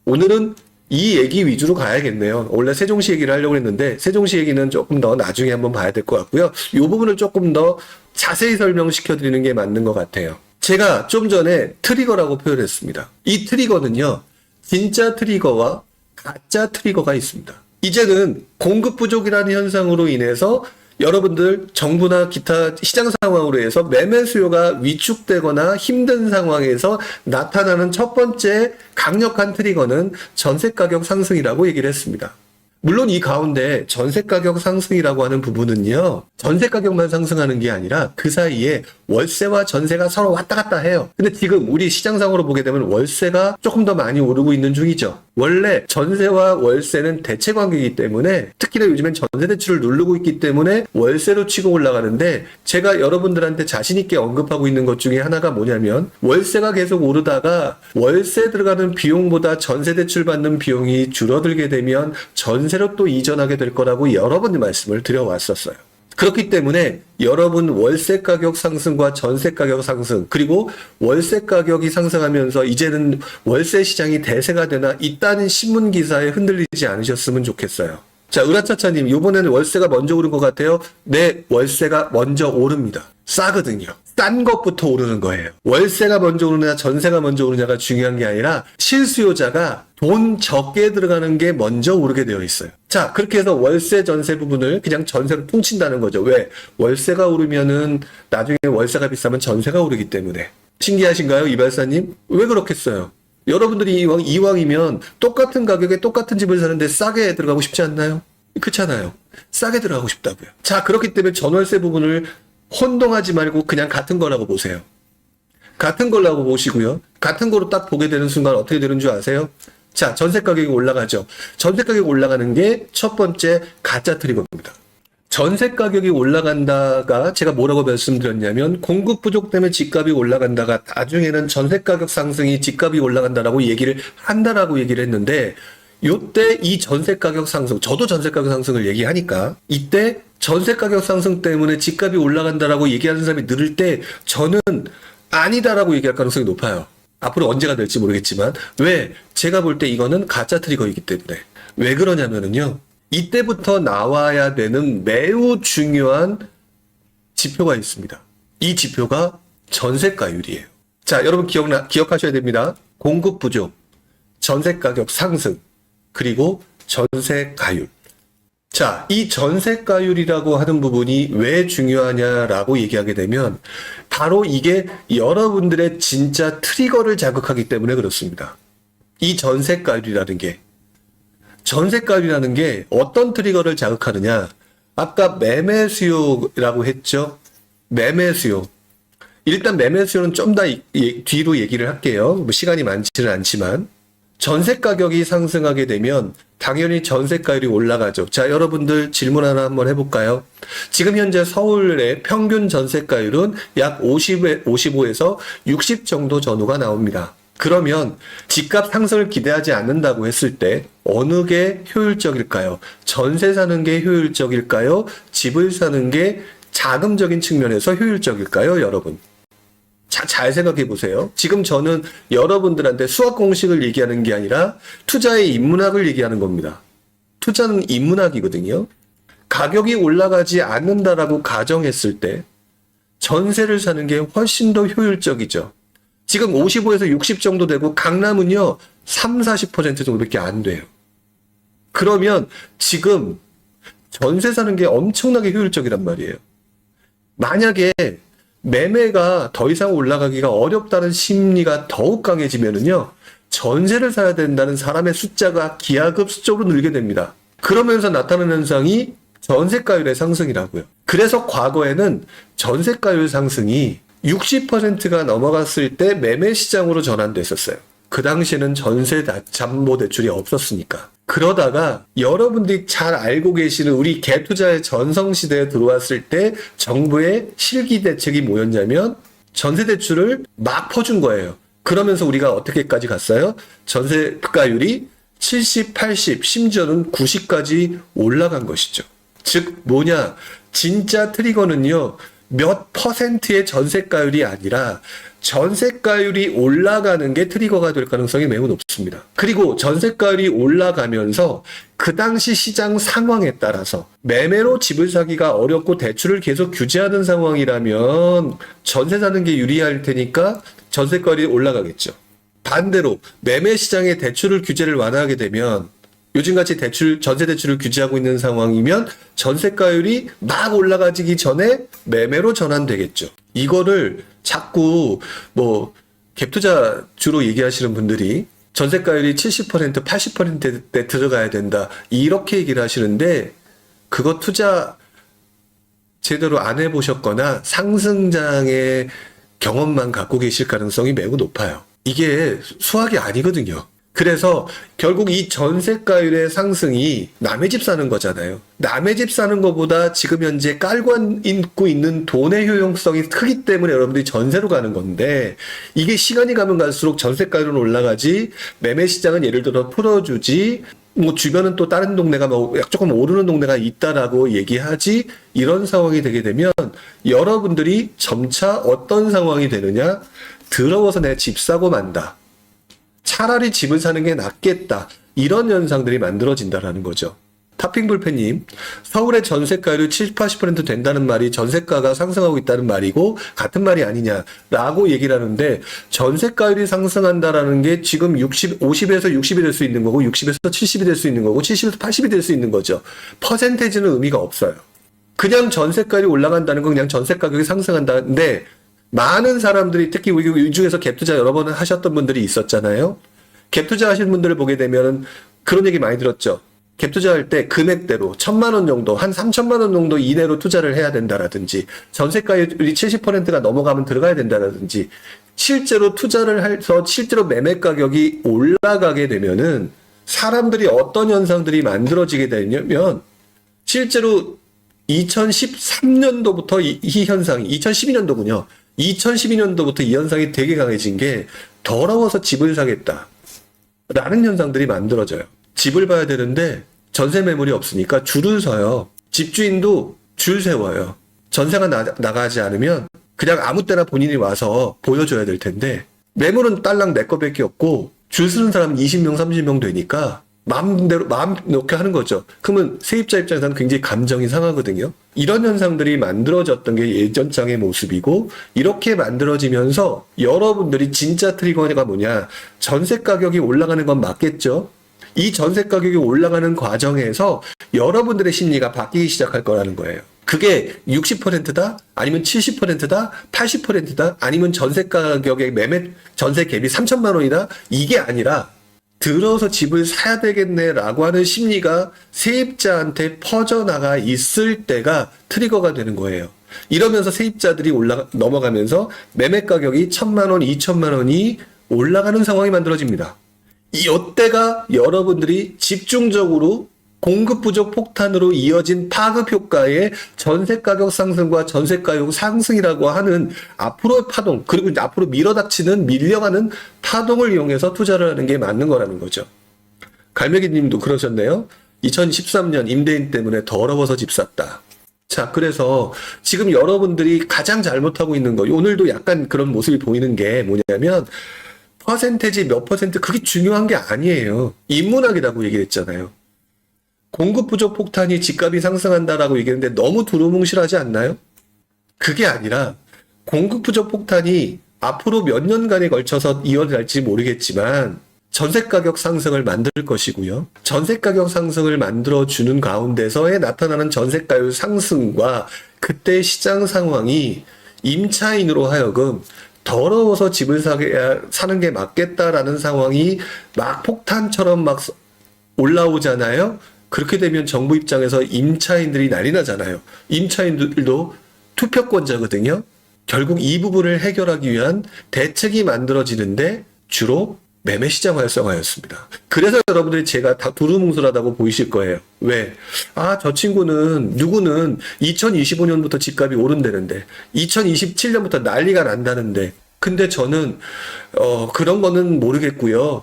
오늘은 이 얘기 위주로 가야겠네요. 원래 세종시 얘기를 하려고 했는데 세종시 얘기는 조금 더 나중에 한번 봐야 될 것 같고요. 이 부분을 조금 더 자세히 설명시켜 드리는 게 맞는 것 같아요. 제가 좀 전에 트리거라고 표현했습니다. 이 트리거는요. 진짜 트리거와 가짜 트리거가 있습니다. 이제는 공급 부족이라는 현상으로 인해서 여러분들 정부나 기타 시장 상황으로 해서 매매 수요가 위축되거나 힘든 상황에서 나타나는 첫 번째 강력한 트리거는 전세 가격 상승이라고 얘기를 했습니다. 물론 이 가운데 전세 가격 상승이라고 하는 부분은요. 전세 가격만 상승하는 게 아니라 그 사이에 월세와 전세가 서로 왔다 갔다 해요. 근데 지금 우리 시장상으로 보게 되면 월세가 조금 더 많이 오르고 있는 중이죠. 원래 전세와 월세는 대체 관계이기 때문에 특히나 요즘엔 전세 대출을 누르고 있기 때문에 월세로 치고 올라가는데 제가 여러분들한테 자신 있게 언급하고 있는 것 중에 하나가 뭐냐면 월세가 계속 오르다가 월세 들어가는 비용보다 전세 대출 받는 비용이 줄어들게 되면 전세로 또 이전하게 될 거라고 여러 번 말씀을 드려왔었어요. 그렇기 때문에 여러분 월세 가격 상승과 전세 가격 상승 그리고 월세 가격이 상승하면서 이제는 월세 시장이 대세가 되나 있다는 신문 기사에 흔들리지 않으셨으면 좋겠어요. 자, 으라차차님 이번에는 월세가 먼저 오른 것 같아요. 네, 월세가 먼저 오릅니다. 싸거든요. 싼 것부터 오르는 거예요. 월세가 먼저 오르냐 전세가 먼저 오르냐가 중요한 게 아니라 실수요자가 돈 적게 들어가는 게 먼저 오르게 되어 있어요. 자, 그렇게 해서 월세 전세 부분을 그냥 전세로 퉁친다는 거죠. 왜? 월세가 오르면은 나중에 월세가 비싸면 전세가 오르기 때문에. 신기하신가요, 이발사님? 왜 그렇겠어요? 여러분들이 이왕이면 똑같은 가격에 똑같은 집을 사는데 싸게 들어가고 싶지 않나요? 그렇잖아요. 싸게 들어가고 싶다고요. 자, 그렇기 때문에 전월세 부분을 혼동하지 말고 그냥 같은 거라고 보세요. 같은 거라고 보시고요. 같은 거로 딱 보게 되는 순간 어떻게 되는 줄 아세요? 자, 전세 가격이 올라가죠. 전세 가격이 올라가는 게 첫 번째 가짜 트리거입니다. 전세 가격이 올라간다가 제가 뭐라고 말씀드렸냐면 공급 부족 때문에 집값이 올라간다가 나중에는 전세 가격 상승이 집값이 올라간다라고 얘기를 한다라고 얘기를 했는데 요때 이 전세 가격 상승, 저도 전세 가격 상승을 얘기하니까 이때 전세 가격 상승 때문에 집값이 올라간다라고 얘기하는 사람이 늘을 때 저는 아니다라고 얘기할 가능성이 높아요. 앞으로 언제가 될지 모르겠지만 왜? 제가 볼 때 이거는 가짜 트리거이기 때문에. 왜 그러냐면은요. 이때부터 나와야 되는 매우 중요한 지표가 있습니다. 이 지표가 전세가율이에요. 자, 여러분 기억하셔야 됩니다. 공급 부족, 전세 가격 상승, 그리고 전세가율. 자, 이 전세가율이라고 하는 부분이 왜 중요하냐라고 얘기하게 되면 바로 이게 여러분들의 진짜 트리거를 자극하기 때문에 그렇습니다. 이 전세가율이라는 게 어떤 트리거를 자극하느냐. 아까 매매 수요라고 했죠. 매매 수요. 일단 매매 수요는 좀 더 뒤로 얘기를 할게요. 뭐 시간이 많지는 않지만. 전세 가격이 상승하게 되면 당연히 전세가율이 올라가죠. 자, 여러분들 질문 하나 한번 해볼까요? 지금 현재 서울의 평균 전세가율은 약 55에서 60 정도 전후가 나옵니다. 그러면 집값 상승을 기대하지 않는다고 했을 때 어느 게 효율적일까요? 전세 사는 게 효율적일까요? 집을 사는 게 자금적인 측면에서 효율적일까요, 여러분? 자, 잘 생각해 보세요. 지금 저는 여러분들한테 수학 공식을 얘기하는 게 아니라 투자의 인문학을 얘기하는 겁니다. 투자는 인문학이거든요. 가격이 올라가지 않는다라고 가정했을 때 전세를 사는 게 훨씬 더 효율적이죠. 지금 55에서 60 정도 되고 강남은요 30-40% 정도밖에 안 돼요. 그러면 지금 전세 사는 게 엄청나게 효율적이란 말이에요. 만약에 매매가 더 이상 올라가기가 어렵다는 심리가 더욱 강해지면은요 전세를 사야 된다는 사람의 숫자가 기하급수적으로 늘게 됩니다. 그러면서 나타나는 현상이 전세가율의 상승이라고요. 그래서 과거에는 전세가율 상승이 60%가 넘어갔을 때 매매 시장으로 전환됐었어요. 그 당시에는 전세 담보 대출이 없었으니까. 그러다가 여러분들이 잘 알고 계시는 우리 갭투자의 전성시대에 들어왔을 때 정부의 실기 대책이 뭐였냐면 전세 대출을 막 퍼준 거예요. 그러면서 우리가 어떻게까지 갔어요? 전세가율이 70, 80, 심지어는 90까지 올라간 것이죠. 즉 뭐냐? 진짜 트리거는요. 몇 퍼센트의 전세가율이 아니라 전세가율이 올라가는 게 트리거가 될 가능성이 매우 높습니다. 그리고 전세가율이 올라가면서 그 당시 시장 상황에 따라서 매매로 집을 사기가 어렵고 대출을 계속 규제하는 상황이라면 전세 사는 게 유리할 테니까 전세가율이 올라가겠죠. 반대로 매매 시장에 대출을 규제를 완화하게 되면 요즘같이 전세 대출을 규제하고 있는 상황이면 전세가율이 막 올라가기 전에 매매로 전환되겠죠. 이거를 자꾸 갭투자 주로 얘기하시는 분들이 전세가율이 70%, 80%대 들어가야 된다. 이렇게 얘기를 하시는데 그거 투자 제대로 안 해보셨거나 상승장의 경험만 갖고 계실 가능성이 매우 높아요. 이게 수학이 아니거든요. 그래서 결국 이 전세가율의 상승이 남의 집 사는 거잖아요. 남의 집 사는 것보다 지금 현재 깔고 있고 있는 돈의 효용성이 크기 때문에 여러분들이 전세로 가는 건데 이게 시간이 가면 갈수록 전세가율은 올라가지 매매 시장은 예를 들어 풀어주지 주변은 또 다른 동네가 조금 오르는 동네가 있다라고 얘기하지 이런 상황이 되게 되면 여러분들이 점차 어떤 상황이 되느냐 더러워서 내가 집 사고 만다. 차라리 집을 사는 게 낫겠다. 이런 현상들이 만들어진다라는 거죠. 탑핑불패님, 서울의 전세가율이 70, 80% 된다는 말이 전세가가 상승하고 있다는 말이고 같은 말이 아니냐라고 얘기를 하는데 전세가율이 상승한다라는 게 지금 50에서 60이 될 수 있는 거고 60에서 70이 될 수 있는 거고 70에서 80이 될 수 있는 거죠. 퍼센테이지는 의미가 없어요. 그냥 전세가율이 올라간다는 건 그냥 전세 가격이 상승한다는데 많은 사람들이 특히 이 중에서 갭투자 여러 번 하셨던 분들이 있었잖아요. 갭투자 하시는 분들을 보게 되면 그런 얘기 많이 들었죠. 갭투자할 때 금액대로 1,000만 원 정도, 한 3,000만 원 정도 이내로 투자를 해야 된다라든지 전세가율이 70%가 넘어가면 들어가야 된다라든지 실제로 투자를 해서 실제로 매매 가격이 올라가게 되면은 사람들이 어떤 현상들이 만들어지게 되냐면 실제로 2013년도부터 이 현상이 2012년도군요. 2012년도부터 이 현상이 되게 강해진 게 더러워서 집을 사겠다 라는 현상들이 만들어져요. 집을 봐야 되는데 전세 매물이 없으니까 줄을 서요. 집주인도 줄 세워요. 전세가 나가지 않으면 그냥 아무 때나 본인이 와서 보여줘야 될 텐데 매물은 딸랑 내 거밖에 없고 줄 서는 사람은 20명 30명 되니까 마음대로 마음 놓게 하는 거죠. 그러면 세입자 입장에서는 굉장히 감정이 상하거든요. 이런 현상들이 만들어졌던 게 예전장의 모습이고 이렇게 만들어지면서 여러분들이 진짜 트리거가 뭐냐 전세 가격이 올라가는 건 맞겠죠. 이 전세 가격이 올라가는 과정에서 여러분들의 심리가 바뀌기 시작할 거라는 거예요. 그게 60%다? 아니면 70%다? 80%다? 아니면 전세 가격의 전세 갭이 3,000만 원이다? 이게 아니라 들어서 집을 사야 되겠네라고 하는 심리가 세입자한테 퍼져나가 있을 때가 트리거가 되는 거예요. 이러면서 세입자들이 넘어가면서 매매 가격이 1,000만 원, 2,000만 원이 올라가는 상황이 만들어집니다. 이때가 여러분들이 집중적으로 공급 부족 폭탄으로 이어진 파급 효과의 전세 가격 상승과 전세 가격 상승이라고 하는 앞으로의 파동, 그리고 이제 앞으로 밀려가는 파동을 이용해서 투자를 하는 게 맞는 거라는 거죠. 갈매기 님도 그러셨네요. 2013년 임대인 때문에 더러워서 집 샀다. 자, 그래서 지금 여러분들이 가장 잘못하고 있는 거, 오늘도 약간 그런 모습이 보이는 게 뭐냐면 퍼센테지 몇 퍼센트 그게 중요한 게 아니에요. 인문학이라고 얘기를 했잖아요. 공급 부족 폭탄이 집값이 상승한다라고 얘기했는데 너무 두루뭉실하지 않나요? 그게 아니라 공급 부족 폭탄이 앞으로 몇 년간에 걸쳐서 이어질지 모르겠지만 전세 가격 상승을 만들 것이고요. 전세 가격 상승을 만들어주는 가운데서에 나타나는 전세가율 상승과 그때 시장 상황이 임차인으로 하여금 더러워서 집을 사는 게 맞겠다라는 상황이 막 폭탄처럼 막 올라오잖아요. 그렇게 되면 정부 입장에서 임차인들이 난리 나잖아요. 임차인들도 투표권자거든요. 결국 이 부분을 해결하기 위한 대책이 만들어지는데 주로 매매시장 활성화였습니다. 그래서 여러분들이 제가 다 두루뭉술하다고 보이실 거예요. 왜? 저 친구는, 누구는 2025년부터 집값이 오른다는데, 2027년부터 난리가 난다는데, 근데 저는, 그런 거는 모르겠고요.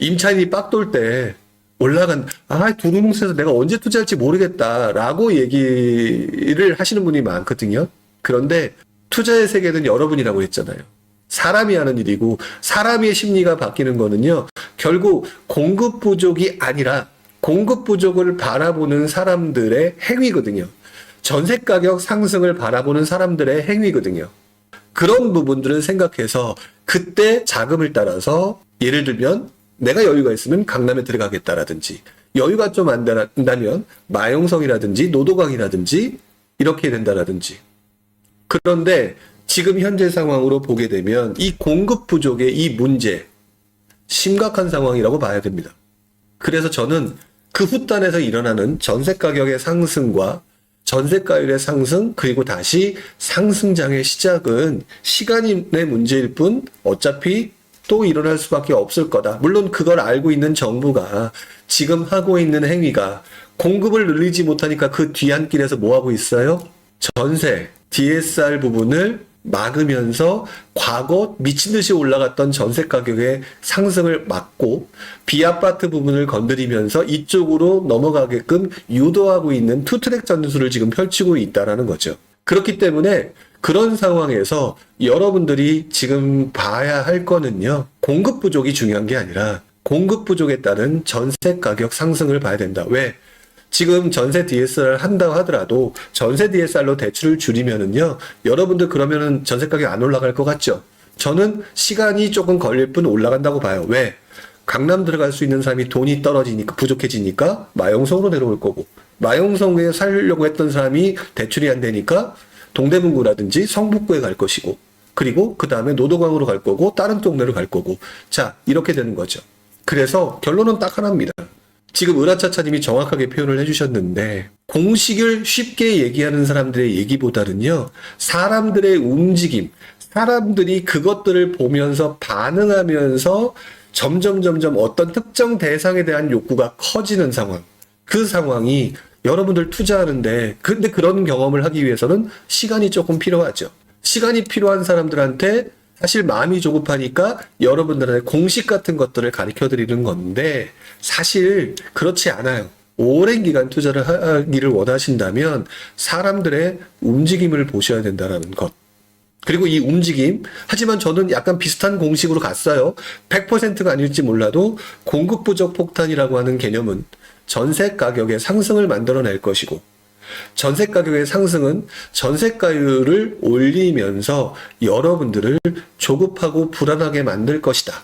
임차인이 빡 돌 때, 두루뭉술해서 내가 언제 투자할지 모르겠다라고 얘기를 하시는 분이 많거든요. 그런데 투자의 세계는 여러분이라고 했잖아요. 사람이 하는 일이고 사람의 심리가 바뀌는 거는요. 결국 공급 부족이 아니라 공급 부족을 바라보는 사람들의 행위거든요. 전세 가격 상승을 바라보는 사람들의 행위거든요. 그런 부분들을 생각해서 그때 자금을 따라서 예를 들면 내가 여유가 있으면 강남에 들어가겠다라든지 여유가 좀 안 된다면 마용성이라든지 노도강이라든지 이렇게 된다라든지. 그런데 지금 현재 상황으로 보게 되면 이 공급 부족의 이 문제 심각한 상황이라고 봐야 됩니다. 그래서 저는 그 후단에서 일어나는 전세 가격의 상승과 전세가율의 상승 그리고 다시 상승장의 시작은 시간의 문제일 뿐 어차피 또 일어날 수밖에 없을 거다. 물론 그걸 알고 있는 정부가 지금 하고 있는 행위가 공급을 늘리지 못하니까 그 뒤안길에서 뭐 하고 있어요? 전세, DSR 부분을 막으면서 과거 미친 듯이 올라갔던 전세 가격의 상승을 막고 비아파트 부분을 건드리면서 이쪽으로 넘어가게끔 유도하고 있는 투트랙 전술을 지금 펼치고 있다는 거죠. 그렇기 때문에 그런 상황에서 여러분들이 지금 봐야 할 거는요. 공급 부족이 중요한 게 아니라 공급 부족에 따른 전세 가격 상승을 봐야 된다. 왜? 지금 전세 DSR을 한다고 하더라도 전세 DSR로 대출을 줄이면은요. 여러분들 그러면은 전세 가격 안 올라갈 것 같죠? 저는 시간이 조금 걸릴 뿐 올라간다고 봐요. 왜? 강남 들어갈 수 있는 사람이 돈이 떨어지니까 부족해지니까 마용성으로 내려올 거고 마용성에 살려고 했던 사람이 대출이 안 되니까 동대문구라든지 성북구에 갈 것이고 그리고 그 다음에 노도강으로 갈 거고 다른 동네로 갈 거고 자 이렇게 되는 거죠. 그래서 결론은 딱 하나입니다. 지금 으라차차님이 정확하게 표현을 해주셨는데 공식을 쉽게 얘기하는 사람들의 얘기보다는요. 사람들의 움직임, 사람들이 그것들을 보면서 반응하면서 점점 어떤 특정 대상에 대한 욕구가 커지는 상황. 그 상황이 여러분들 투자하는데 근데 그런 경험을 하기 위해서는 시간이 조금 필요하죠. 시간이 필요한 사람들한테 사실 마음이 조급하니까 여러분들한테 공식 같은 것들을 가르쳐 드리는 건데 사실 그렇지 않아요. 오랜 기간 투자를 하기를 원하신다면 사람들의 움직임을 보셔야 된다는 것. 그리고 이 움직임, 하지만 저는 약간 비슷한 공식으로 갔어요. 100%가 아닐지 몰라도 공급 부족 폭탄이라고 하는 개념은 전세 가격의 상승을 만들어낼 것이고 전세 가격의 상승은 전세가율을 올리면서 여러분들을 조급하고 불안하게 만들 것이다.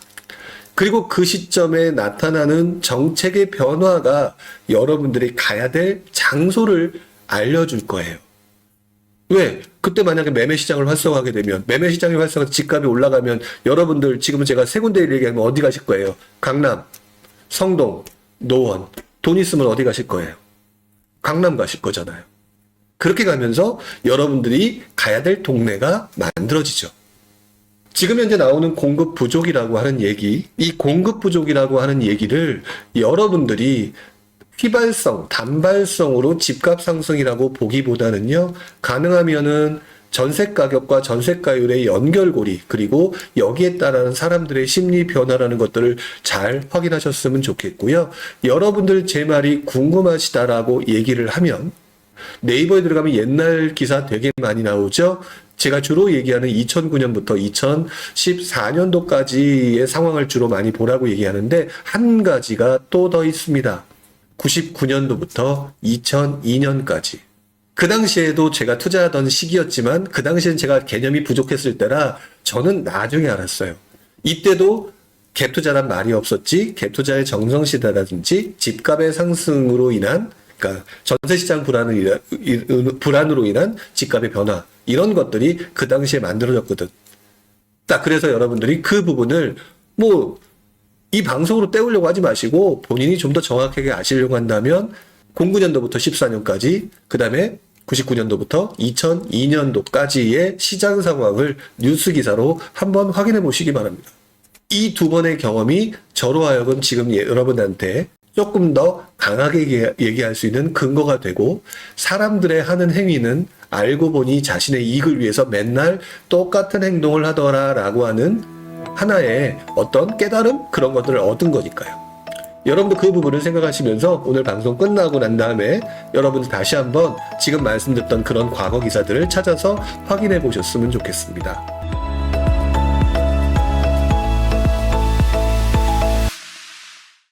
그리고 그 시점에 나타나는 정책의 변화가 여러분들이 가야 될 장소를 알려줄 거예요. 왜? 그때 만약에 매매시장을 활성화하게 되면 매매시장이 활성화 집값이 올라가면 여러분들 지금 제가 세 군데를 얘기하면 어디 가실 거예요? 강남, 성동, 노원. 돈 있으면 어디 가실 거예요? 강남 가실 거잖아요. 그렇게 가면서 여러분들이 가야 될 동네가 만들어지죠. 지금 현재 나오는 공급 부족이라고 하는 얘기, 이 공급 부족이라고 하는 얘기를 여러분들이 휘발성, 단발성으로 집값 상승이라고 보기보다는요, 가능하면은 전세 가격과 전세가율의 연결고리, 그리고 여기에 따른 사람들의 심리 변화라는 것들을 잘 확인하셨으면 좋겠고요. 여러분들 제 말이 궁금하시다라고 얘기를 하면 네이버에 들어가면 옛날 기사 되게 많이 나오죠. 제가 주로 얘기하는 2009년부터 2014년도까지의 상황을 주로 많이 보라고 얘기하는데 한 가지가 또 더 있습니다. 99년도부터 2002년까지. 그 당시에도 제가 투자하던 시기였지만 그 당시엔 제가 개념이 부족했을 때라 저는 나중에 알았어요. 이때도 갭 투자란 말이 없었지, 갭 투자의 정성시대라든지 집값의 상승으로 인한, 그러니까 전세시장 불안으로 인한 집값의 변화, 이런 것들이 그 당시에 만들어졌거든. 딱 그래서 여러분들이 그 부분을 이 방송으로 때우려고 하지 마시고 본인이 좀 더 정확하게 아시려고 한다면 09년도부터 14년까지, 그 다음에 99년도부터 2002년도까지의 시장 상황을 뉴스 기사로 한번 확인해 보시기 바랍니다. 이 두 번의 경험이 저로 하여금 지금 여러분한테 조금 더 강하게 얘기할 수 있는 근거가 되고, 사람들의 하는 행위는 알고 보니 자신의 이익을 위해서 맨날 똑같은 행동을 하더라라고 하는 하나의 어떤 깨달음? 그런 것들을 얻은 거니까요. 여러분도 그 부분을 생각하시면서 오늘 방송 끝나고 난 다음에 여러분들 다시 한번 지금 말씀드렸던 그런 과거 기사들을 찾아서 확인해 보셨으면 좋겠습니다.